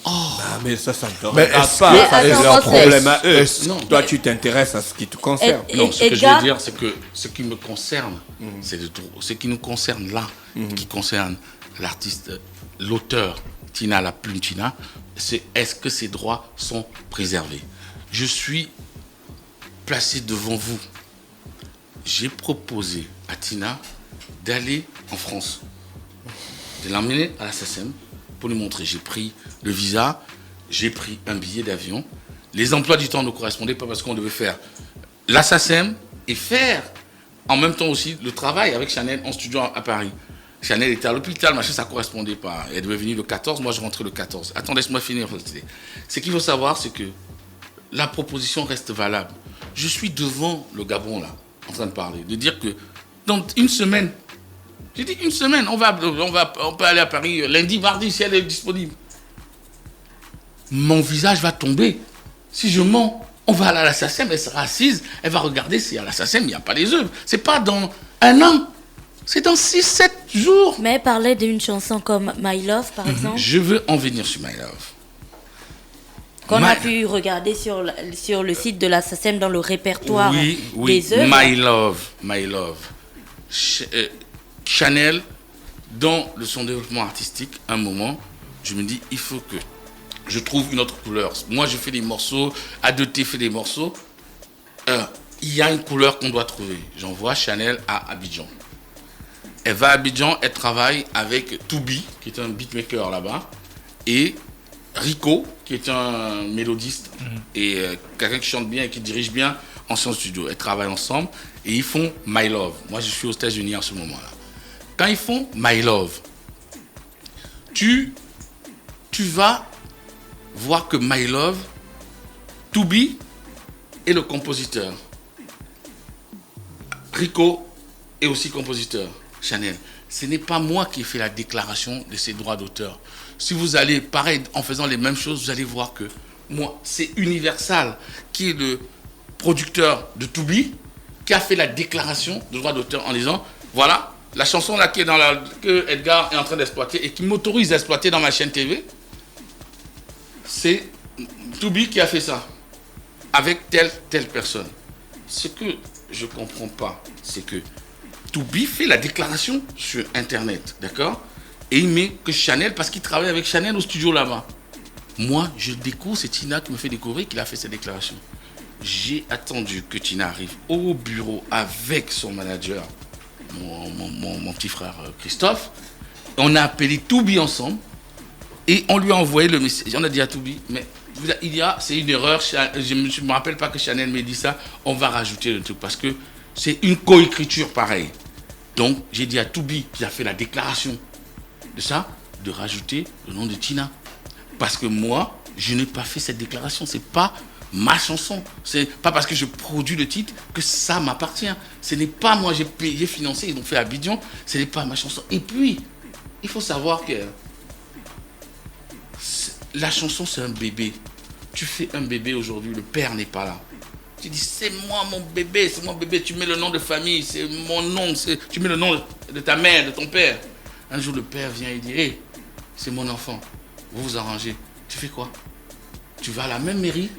Oh.
Ah, mais ça ne te regarde pas. C'est leur problème à eux. Non, toi, tu t'intéresses à ce qui te concerne.
Non, ce que je veux dire, c'est que ce qui me concerne, c'est ce qui nous concerne là, qui concerne l'artiste, l'auteur, Tina la plume Tina, c'est est-ce que ses droits sont préservés? Je suis placé devant vous. J'ai proposé à Tina d'aller en France, de l'emmener à la SACEM pour lui montrer. J'ai pris le visa, j'ai pris un billet d'avion. Les emplois du temps ne correspondaient pas parce qu'on devait faire la SACEM et faire en même temps aussi le travail avec Chanel en studio à Paris. Chanel était à l'hôpital, machin, ça ne correspondait pas. Elle devait venir le 14, moi je rentrais le 14. Attends, laisse-moi finir. Ce qu'il faut savoir, c'est que la proposition reste valable. Je suis devant le Gabon, là, en train de parler, de dire que dans une semaine, j'ai dit une semaine, on peut aller à Paris lundi, mardi, si elle est disponible. Mon visage va tomber si je mens On va aller à la SACEM, elle sera assise, elle va regarder si à la SACEM, il n'y a pas les œuvres. C'est pas dans un an, c'est dans 6-7 jours.
Mais elle parlait d'une chanson comme My Love, par exemple.
Je veux en venir sur My Love.
Qu'on a pu regarder sur le site de la SACEM dans le répertoire des œuvres.
My Love. Chanel, dans son développement artistique, un moment, je me dis, il faut que je trouve une autre couleur. Moi, je fais des morceaux, Adoté fait des morceaux. Il y a une couleur qu'on doit trouver. J'envoie Chanel à Abidjan. Elle va à Abidjan, elle travaille avec Toubi, qui est un beatmaker là-bas, et Rico, qui est un mélodiste et quelqu'un qui chante bien et qui dirige bien en son studio. Elles travaillent ensemble et ils font My Love. Moi, je suis aux États-Unis en ce moment-là. Quand ils font My Love, tu vas voir que My Love, Toubi est le compositeur. Rico est aussi compositeur. Chanel. Ce n'est pas moi qui ai fait la déclaration de ces droits d'auteur. Si vous allez, pareil, en faisant les mêmes choses, vous allez voir que moi, c'est Universal qui est le producteur de Toubi, qui a fait la déclaration de droits d'auteur en disant, voilà, la chanson là que Edgar est en train d'exploiter et qui m'autorise à exploiter dans ma chaîne TV, c'est Toubi qui a fait ça, avec telle personne. Ce que je ne comprends pas, c'est que Toubi fait la déclaration sur Internet, d'accord? Et il met que Chanel, parce qu'il travaille avec Chanel au studio là-bas. Moi, je découvre, c'est Tina qui me fait découvrir qu'il a fait cette déclaration. J'ai attendu que Tina arrive au bureau avec son manager, mon petit frère Christophe. On a appelé Toubi ensemble et on lui a envoyé le message. On a dit à Toubi, mais c'est une erreur, je ne me rappelle pas que Chanel m'ait dit ça, on va rajouter le truc parce que c'est une coécriture pareille. Donc, j'ai dit à Toubi, qui a fait la déclaration de ça, de rajouter le nom de Tina. Parce que moi, je n'ai pas fait cette déclaration. Ce n'est pas ma chanson. Ce n'est pas parce que je produis le titre que ça m'appartient. Ce n'est pas moi, j'ai financé, ils ont fait Abidjan. Ce n'est pas ma chanson. Et puis, il faut savoir que la chanson, c'est un bébé. Tu fais un bébé aujourd'hui, le père n'est pas là. Tu dis, c'est moi mon bébé, c'est mon bébé. Tu mets le nom de famille, c'est mon nom. Tu mets le nom de ta mère, de ton père. Un jour, le père vient et dit, hey, c'est mon enfant. Vous vous arrangez. Tu fais quoi? Tu vas à la même mairie,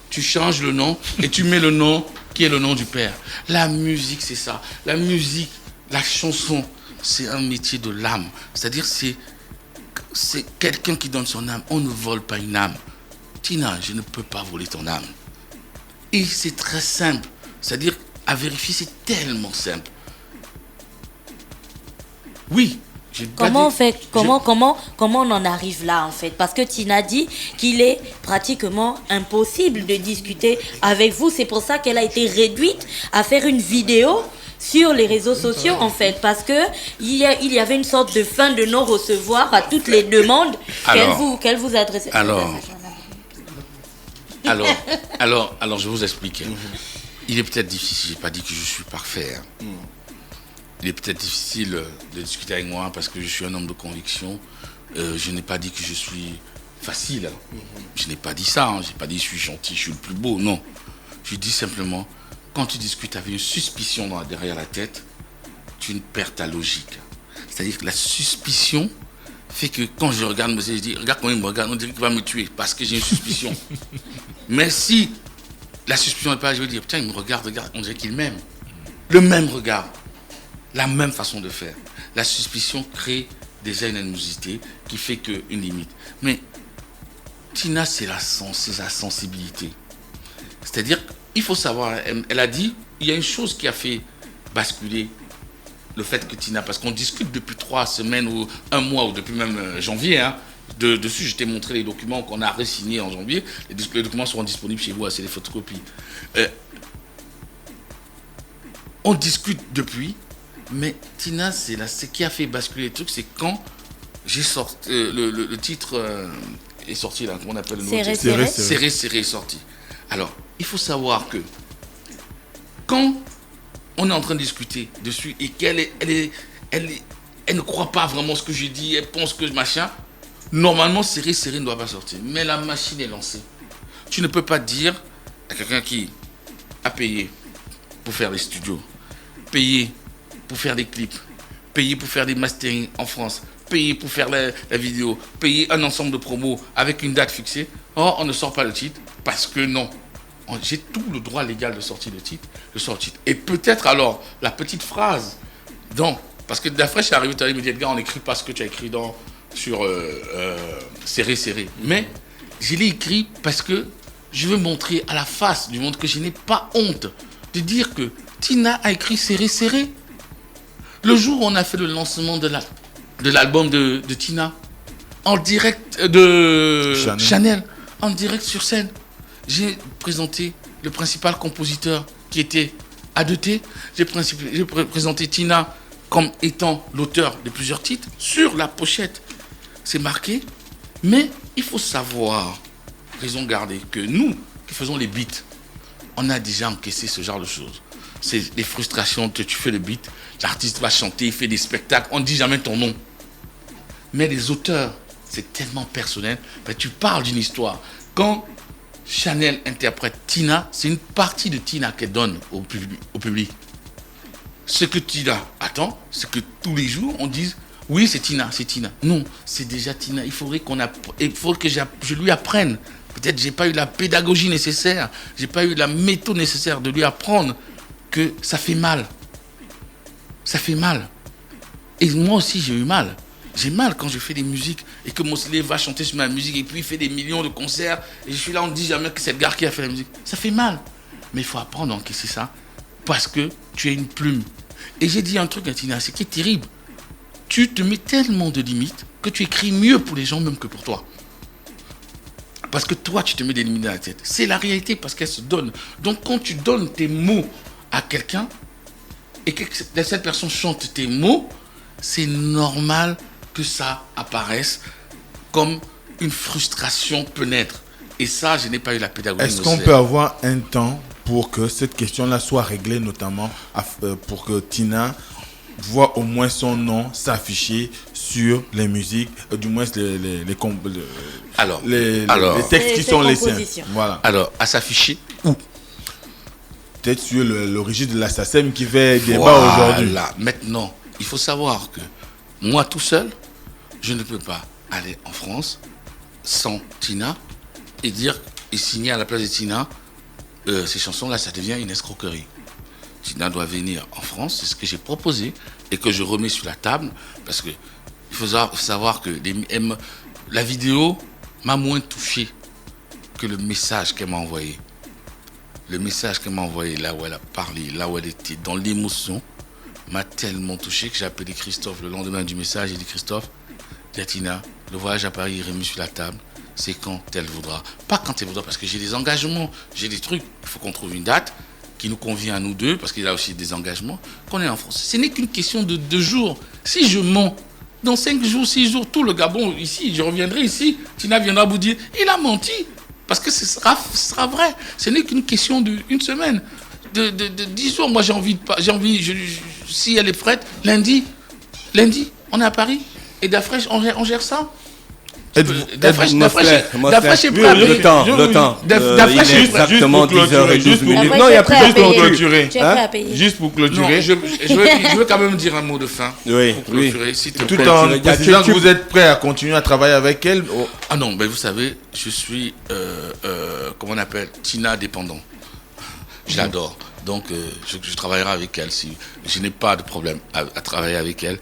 tu changes le nom et tu mets le nom qui est le nom du père. La musique, c'est ça. La musique, la chanson, c'est un métier de l'âme. C'est-à-dire, c'est quelqu'un qui donne son âme. On ne vole pas une âme. Tina, je ne peux pas voler ton âme. Et c'est très simple. C'est-à-dire, à vérifier, c'est tellement simple. Oui.
Comment on en arrive là, en fait? Parce que Tina dit qu'il est pratiquement impossible de discuter avec vous. C'est pour ça qu'elle a été réduite à faire une vidéo sur les réseaux sociaux, en fait. Parce que il y avait une sorte de fin de non-recevoir à toutes les demandes qu'elle vous adressait.
Alors, je vais vous expliquer. Il est peut-être difficile, je n'ai pas dit que je suis parfait. Il est peut-être difficile de discuter avec moi parce que je suis un homme de conviction. Je n'ai pas dit que je suis facile. Je n'ai pas dit ça. Je n'ai pas dit que je suis gentil, je suis le plus beau. Non. Je dis simplement, quand tu discutes avec une suspicion derrière la tête, tu perds ta logique. C'est-à-dire que la suspicion fait que quand je regarde, je dis, regarde comment il me regarde, on dirait qu'il va me tuer parce que j'ai une suspicion. Mais si la suspicion n'est pas là, je vais dire, tiens, il me regarde, on dirait qu'il m'aime. Le même regard. La même façon de faire. La suspicion crée déjà une animosité qui fait qu'une limite. Mais Tina, c'est la sensibilité. C'est-à-dire, il faut savoir, elle a dit, il y a une chose qui a fait basculer le fait que Tina, parce qu'on discute depuis 3 semaines ou 1 mois ou depuis même janvier, dessus, je t'ai montré les documents qu'on a re-signés en janvier. Les documents seront disponibles chez vous, c'est des photocopies. On discute depuis. Mais Tina, c'est ce qui a fait basculer le truc, c'est quand j'ai sorti, le titre est sorti là, comment on appelle le nom? Serré est sorti. Alors, il faut savoir que quand on est en train de discuter dessus et qu'elle ne croit pas vraiment ce que j'ai dit, elle pense que machin, normalement Serré ne doit pas sortir. Mais la machine est lancée. Tu ne peux pas dire à quelqu'un qui a payé pour faire des studios, payé pour faire des clips, payé pour faire des mastering en France, payé pour faire la vidéo, payé un ensemble de promos avec une date fixée. Oh, on ne sort pas le titre parce que non. J'ai tout le droit légal de sortir le titre, Et peut-être alors, la petite phrase parce que Dafresh est arrivé tout à l'heure, il me dit, Edgar, on n'écrit pas ce que tu as écrit sur Serré. Mais je l'ai écrit parce que je veux montrer à la face du monde que je n'ai pas honte de dire que Tina a écrit Serré. Le jour où on a fait le lancement de l'album de Tina, en direct de Chanel, en direct sur scène, j'ai présenté le principal compositeur qui était A2T. J'ai présenté Tina comme étant l'auteur de plusieurs titres. Sur la pochette, c'est marqué. Mais il faut savoir, raison garder, que nous qui faisons les beats, on a déjà encaissé ce genre de choses. C'est des frustrations, tu fais le beat, l'artiste va chanter, il fait des spectacles, on ne dit jamais ton nom. Mais les auteurs, c'est tellement personnel. Tu parles d'une histoire. Quand Chanel interprète Tina, c'est une partie de Tina qu'elle donne au public. Ce que Tina attend, c'est que tous les jours, on dise « Oui, c'est Tina. » Non, c'est déjà Tina. Il faut que je lui apprenne. Peut-être que je n'ai pas eu la pédagogie nécessaire, je n'ai pas eu la méthode nécessaire de lui apprendre que ça fait mal. Ça fait mal. Et moi aussi, j'ai eu mal. J'ai mal quand je fais des musiques et que Mosley va chanter sur ma musique et puis il fait des millions de concerts et je suis là, on ne dit jamais que c'est le gars qui a fait la musique. Ça fait mal. Mais il faut apprendre à encaisser ça parce que tu es une plume. Et j'ai dit un truc à Tina, c'est qui est terrible. Tu te mets tellement de limites que tu écris mieux pour les gens même que pour toi. Parce que toi, tu te mets des limites dans la tête. C'est la réalité parce qu'elle se donne. Donc quand tu donnes tes mots à quelqu'un et que cette personne chante tes mots, c'est normal que ça apparaisse comme une frustration peut naître. Et ça, je n'ai pas eu la pédagogie.
Est-ce qu'on peut avoir un temps pour que cette question-là soit réglée, notamment pour que Tina voit au moins son nom s'afficher sur les musiques, du moins les textes qui sont les siens. Voilà.
Alors, à s'afficher où?
Peut-être sur l'origine de la SACEM qui fait débat aujourd'hui.
Maintenant, il faut savoir que moi tout seul, je ne peux pas aller en France sans Tina et signer à la place de Tina, ces chansons-là, ça devient une escroquerie. Tina doit venir en France, c'est ce que j'ai proposé et que je remets sur la table parce que il faut savoir que la vidéo m'a moins touché que le message qu'elle m'a envoyé. Le message qu'elle m'a envoyé, là où elle a parlé, là où elle était, dans l'émotion, m'a tellement touché que j'ai appelé Christophe le lendemain du message. J'ai dit Christophe, Tina, le voyage à Paris est remis sur la table. C'est quand elle voudra. Pas quand elle voudra, parce que j'ai des engagements, j'ai des trucs. Il faut qu'on trouve une date qui nous convient à nous deux, parce qu'il y a aussi des engagements, qu'on est en France. Ce n'est qu'une question de 2 jours. Si je mens, dans 5 jours, 6 jours, tout le Gabon ici, je reviendrai ici, Tina viendra vous dire, il a menti. Parce que ce sera vrai. Ce n'est qu'une question d'une semaine. De 10 jours, moi j'ai envie, si elle est prête, lundi, on est à Paris. Et Dafresh, on gère ça. Dafresh est prêt à payer.
Le temps.
Dafresh est
exactement 10h12 minutes.
Non, il y a
plus de clôturer.
Tu es prêt à payer.
Juste pour clôturer.
Je veux quand même dire un mot de fin.
Oui,
pour clôturer, s'il te plaît.
Tout en précisant que vous êtes prêt à continuer à travailler avec elle.
Ah non, mais vous savez, je suis, comment on appelle, Tina dépendant. Je l'adore. Donc, je travaillerai avec elle. Si je n'ai pas de problème à travailler avec elle.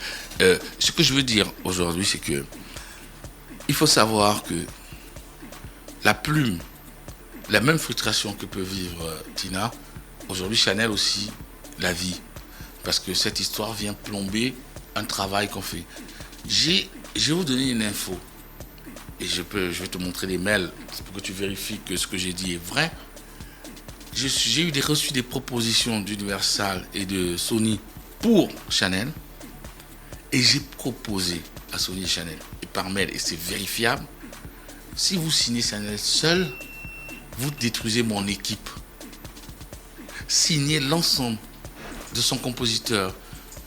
Ce que je veux dire aujourd'hui, c'est que il faut savoir que la plume, la même frustration que peut vivre Tina, aujourd'hui Chanel aussi la vit. Parce que cette histoire vient plomber un travail qu'on fait. Je vais vous donner une info. Et je vais te montrer les mails pour que tu vérifies que ce que j'ai dit est vrai. J'ai reçu des propositions d'Universal et de Sony pour Chanel. Et j'ai proposé à Sony et Chanel, et par mail, et c'est vérifiable, si vous signez Chanel seul, vous détruisez mon équipe. Signez l'ensemble de son compositeur,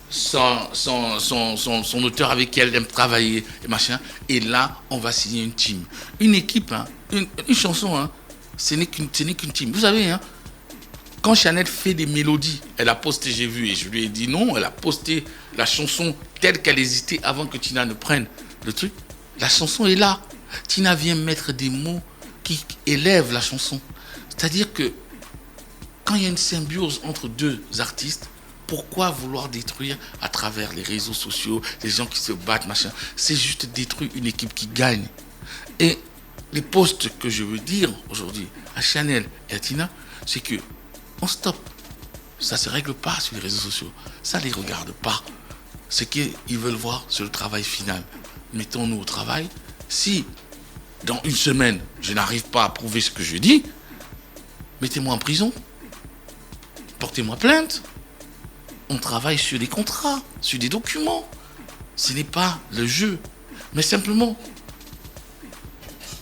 son auteur avec qui elle aime travailler, et machin, et là, on va signer une team. Une équipe, une chanson, ce n'est qu'une team. Vous savez, hein, quand Chanel fait des mélodies, elle a posté, j'ai vu, et je lui ai dit non, elle a posté la chanson telle qu'elle hésitait avant que Tina ne prenne le truc. La chanson est là. Tina vient mettre des mots qui élèvent la chanson. C'est-à-dire que quand il y a une symbiose entre deux artistes, pourquoi vouloir détruire à travers les réseaux sociaux, les gens qui se battent, machin? C'est juste détruire une équipe qui gagne. Et les posts que je veux dire aujourd'hui à Chanel et à Tina, c'est que on stoppe. Ça ne se règle pas sur les réseaux sociaux. Ça ne les regarde pas. Ce qu'ils veulent voir, c'est le travail final. Mettons-nous au travail. Si, dans une semaine, je n'arrive pas à prouver ce que je dis, mettez-moi en prison. Portez-moi plainte. On travaille sur des contrats, sur des documents. Ce n'est pas le jeu. Mais simplement,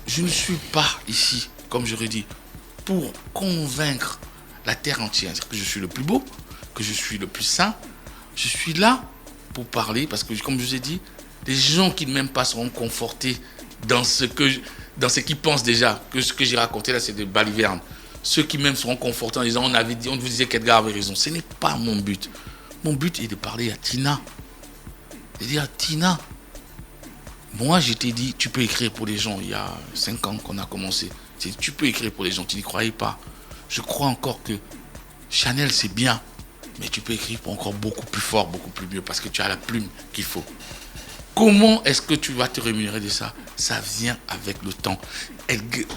je ne suis pas ici, comme j'aurais dit, pour convaincre la terre entière. C'est-à-dire que je suis le plus beau, que je suis le plus sain. Je suis là pour parler, parce que, comme je vous ai dit, les gens qui ne m'aiment pas seront confortés dans ce qu'ils pensent déjà, que ce que j'ai raconté là, c'est des balivernes. Ceux qui m'aiment seront confortés en disant on vous disait qu'Edgar avait raison. Ce n'est pas mon but. Mon but est de parler à Tina. De dire à Tina, moi je t'ai dit, tu peux écrire pour les gens. Il y a 5 ans qu'on a commencé. Tu peux écrire pour les gens, tu n'y croyais pas. Je crois encore que Chanel c'est bien, mais tu peux écrire pour encore beaucoup plus fort, beaucoup plus mieux, parce que tu as la plume qu'il faut. Comment est-ce que tu vas te rémunérer de ça? Ça vient avec le temps.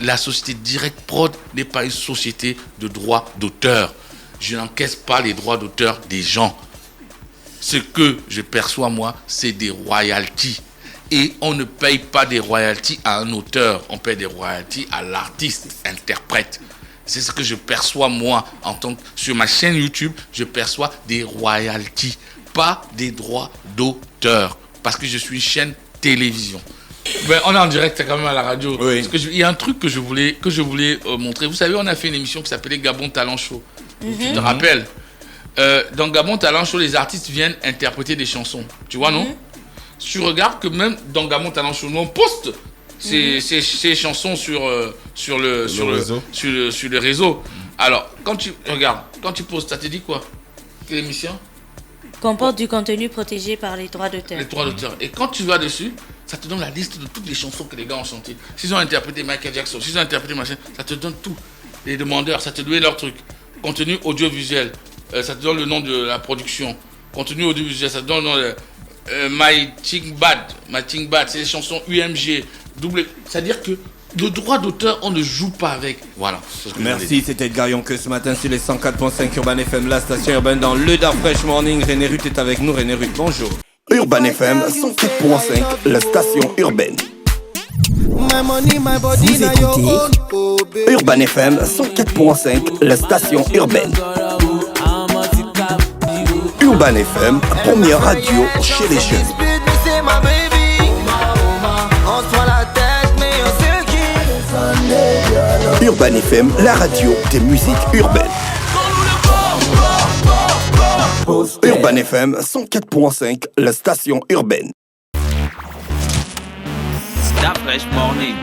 La société Direct Prod n'est pas une société de droits d'auteur. Je n'encaisse pas les droits d'auteur des gens. Ce que je perçois, moi, c'est des royalties. Et on ne paye pas des royalties à un auteur. On paye des royalties à l'artiste, interprète. C'est ce que je perçois, moi, sur ma chaîne YouTube. Je perçois des royalties, pas des droits d'auteur. Parce que je suis une chaîne télévision. Ben, on est en direct quand même à la radio.
Oui.
Il y a un truc que je voulais montrer. Vous savez, on a fait une émission qui s'appelait Gabon Talent Show. Tu te rappelles? Dans Gabon Talent Show, les artistes viennent interpréter des chansons. Tu vois, non? Tu regardes que même dans Gabon Talent Show, nous on poste ces chansons sur le réseau. Alors, quand tu postes, ça te dit quoi? Quelle émission?
Comporte du contenu protégé par les droits d'auteur.
Les droits d'auteur. Et quand tu vas dessus, ça te donne la liste de toutes les chansons que les gars ont chantées. S'ils ont interprété Michael Jackson, s'ils ont interprété machin, ça te donne tout. Les demandeurs, ça te donne leur truc. Contenu audiovisuel, ça te donne le nom de la production. Contenu audiovisuel, ça te donne le nom de My Ting Bad, c'est les chansons UMG, double. C'est-à-dire que le droit d'auteur, on ne joue pas avec. Voilà.
Merci, c'était Edgar Yonke ce matin sur les 104.5 Urban FM, la station urbaine dans le Dark Fresh Morning. René Ruth est avec nous. René Ruth, bonjour.
Urban FM 104.5, la station urbaine.
Vous écoutez
Urban FM 104.5, la station urbaine. Urban FM, première radio chez les jeunes. Urban FM, la radio des musiques urbaines. Urban FM 104.5, la station urbaine.
Dark Fresh Morning.